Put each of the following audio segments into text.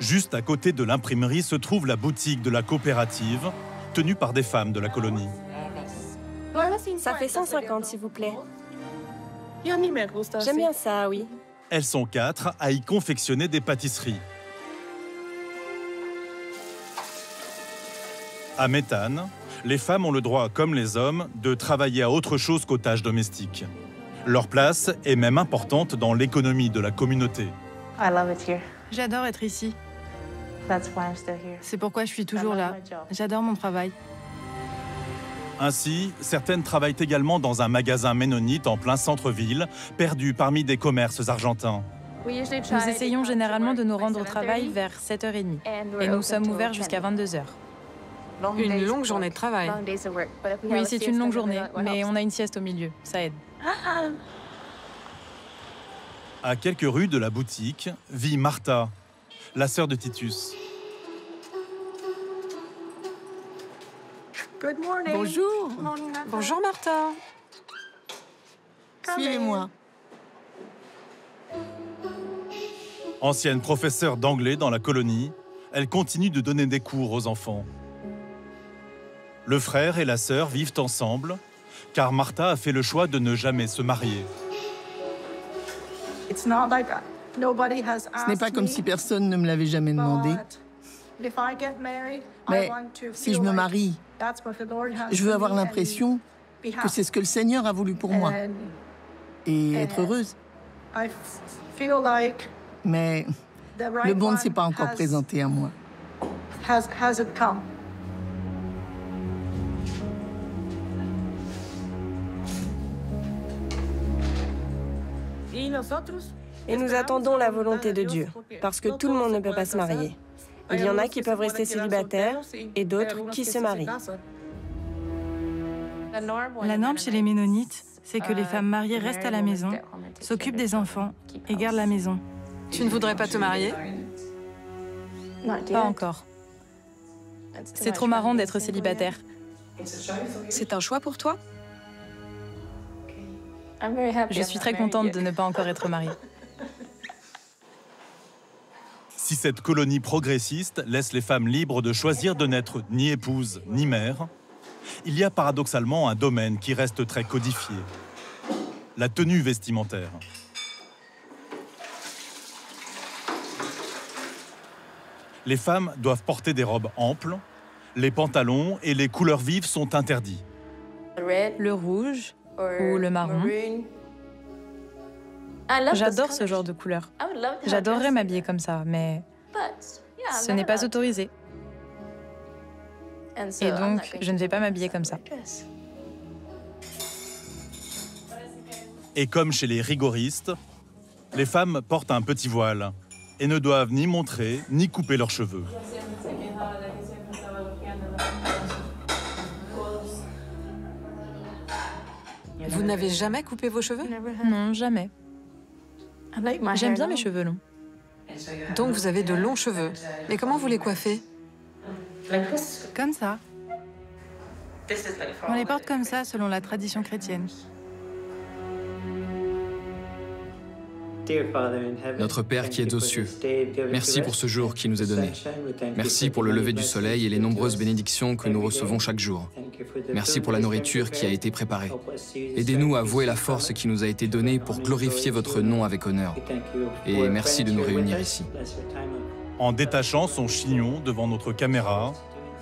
Juste à côté de l'imprimerie se trouve la boutique de la coopérative, tenue par des femmes de la colonie. Ça fait 150, s'il vous plaît. J'aime bien ça, oui. Elles sont 4 à y confectionner des pâtisseries. À Méthane, les femmes ont le droit, comme les hommes, de travailler à autre chose qu'aux tâches domestiques. Leur place est même importante dans l'économie de la communauté. J'adore être ici. C'est pourquoi je suis toujours là. J'adore mon travail. Ainsi, certaines travaillent également dans un magasin ménonite en plein centre-ville, perdu parmi des commerces argentins. Nous essayons généralement de nous rendre au travail vers 7h30 et nous sommes ouverts jusqu'à 22h. Une longue journée de travail. Oui, c'est une longue journée, mais on a une sieste au milieu, ça aide. À quelques rues de la boutique vit Martha, la sœur de Titus. Bonjour. Bonjour Martha. Suivez-moi. Ancienne professeure d'anglais dans la colonie, elle continue de donner des cours aux enfants. Le frère et la sœur vivent ensemble, car Martha a fait le choix de ne jamais se marier. Ce n'est pas comme si personne ne me l'avait jamais demandé. Mais si je me marie, je veux avoir l'impression que c'est ce que le Seigneur a voulu pour moi et être heureuse. Mais le bon ne s'est pas encore présenté à moi. Et nous attendons la volonté de Dieu, parce que tout le monde ne peut pas se marier. Il y en a qui peuvent rester célibataires et d'autres qui se marient. La norme chez les Ménonites, c'est que les femmes mariées restent à la maison, s'occupent des enfants et gardent la maison. Tu ne voudrais pas te marier? Pas encore. C'est trop marrant d'être célibataire. C'est un choix pour toi? Je suis très contente de ne pas encore être mariée. Si cette colonie progressiste laisse les femmes libres de choisir de n'être ni épouse ni mère, il y a paradoxalement un domaine qui reste très codifié, la tenue vestimentaire. Les femmes doivent porter des robes amples, les pantalons et les couleurs vives sont interdits. Le rouge ou le marron. J'adore ce genre de couleur. J'adorerais m'habiller comme ça, mais ce n'est pas autorisé. Et donc, je ne vais pas m'habiller comme ça. Et comme chez les rigoristes, les femmes portent un petit voile et ne doivent ni montrer ni couper leurs cheveux. Vous n'avez jamais coupé vos cheveux? Non, jamais. J'aime bien mes cheveux longs. Donc vous avez de longs cheveux. Mais comment vous les coiffez? Comme ça. On les porte comme ça selon la tradition chrétienne. Notre Père qui es aux cieux, merci pour ce jour qui nous est donné. Merci pour le lever du soleil et les nombreuses bénédictions que nous recevons chaque jour. Merci pour la nourriture qui a été préparée. Aidez-nous à vouer la force qui nous a été donnée pour glorifier votre nom avec honneur. Et merci de nous réunir ici. En détachant son chignon devant notre caméra,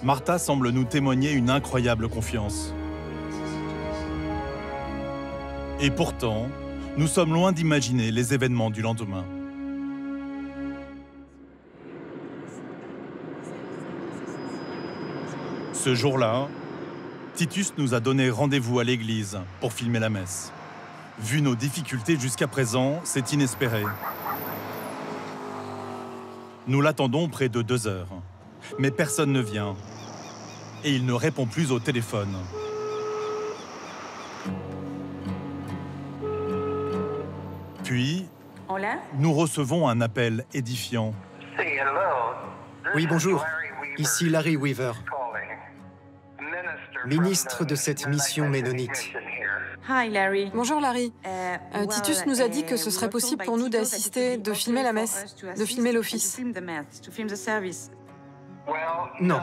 Martha semble nous témoigner une incroyable confiance. Et pourtant, nous sommes loin d'imaginer les événements du lendemain. Ce jour-là, Titus nous a donné rendez-vous à l'église pour filmer la messe. Vu nos difficultés jusqu'à présent, c'est inespéré. Nous l'attendons près de 2 heures, mais personne ne vient et il ne répond plus au téléphone. Puis, nous recevons un appel édifiant. Oui, bonjour. Ici Larry Weaver, ministre de cette mission ménonite. Bonjour Larry. Titus nous a dit que ce serait possible pour nous d'assister, de filmer la messe, de filmer l'office. Non,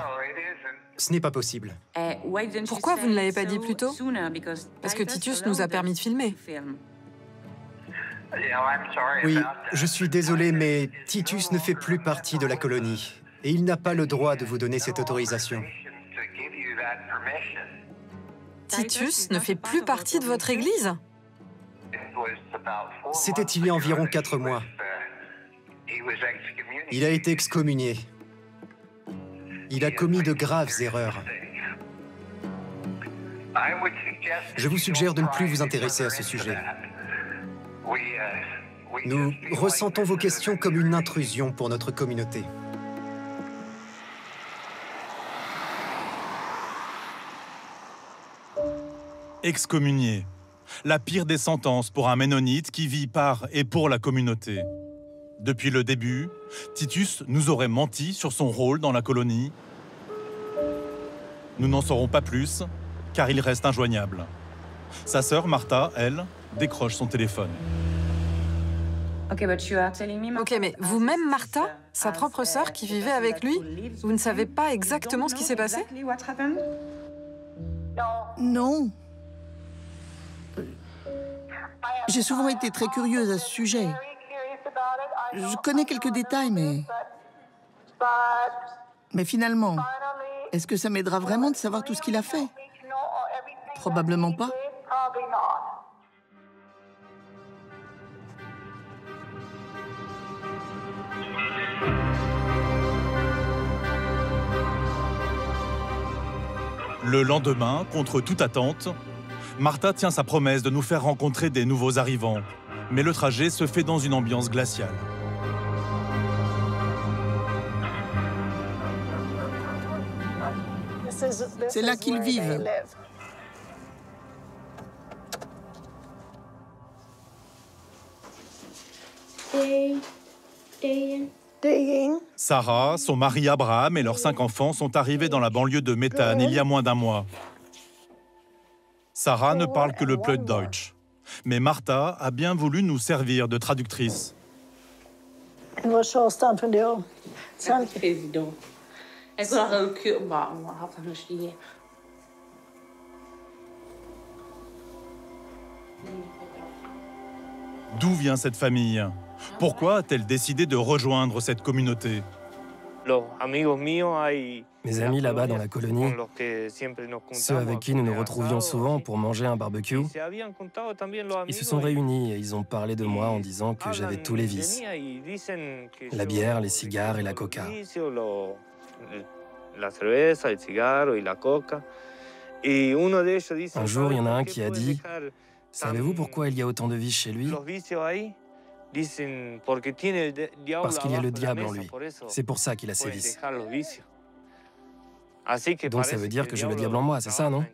ce n'est pas possible. Pourquoi vous ne l'avez pas dit plus tôt? Parce que Titus nous a permis de filmer. Oui, je suis désolé, mais Titus ne fait plus partie de la colonie. Et il n'a pas le droit de vous donner cette autorisation. Titus ne fait plus partie de votre église? C'était il y a environ 4 mois. Il a été excommunié. Il a commis de graves erreurs. Je vous suggère de ne plus vous intéresser à ce sujet. Nous ressentons vos questions comme une intrusion pour notre communauté. Excommunié. La pire des sentences pour un ménonite qui vit par et pour la communauté. Depuis le début, Titus nous aurait menti sur son rôle dans la colonie. Nous n'en saurons pas plus, car il reste injoignable. Sa sœur Martha, elle, décroche son téléphone. Ok, mais vous-même, Martha, sa propre sœur qui vivait avec lui, vous ne savez pas exactement ce qui s'est passé? Non. J'ai souvent été très curieuse à ce sujet. Je connais quelques détails, mais finalement, est-ce que ça m'aidera vraiment de savoir tout ce qu'il a fait? Probablement pas. Le lendemain, contre toute attente, Martha tient sa promesse de nous faire rencontrer des nouveaux arrivants. Mais le trajet se fait dans une ambiance glaciale. C'est là qu'ils vivent. Sarah, son mari Abraham et leurs 5 enfants sont arrivés dans la banlieue de Methan il y a moins d'1 mois. Sarah ne parle que le Plattdeutsch. Mais Martha a bien voulu nous servir de traductrice. D'où vient cette famille? Pourquoi a-t-elle décidé de rejoindre cette communauté? Mes amis là-bas dans la colonie, ceux avec qui nous nous retrouvions souvent pour manger un barbecue, ils se sont réunis et ils ont parlé de moi en disant que j'avais tous les vices. La bière, les cigares et la coca. Un jour, il y en a un qui a dit « Savez-vous pourquoi il y a autant de vices chez lui ? Parce qu'il y a le diable en lui. C'est pour ça qu'il a ses vices. » Donc ça veut dire que j'ai le diable en moi, c'est ça, non?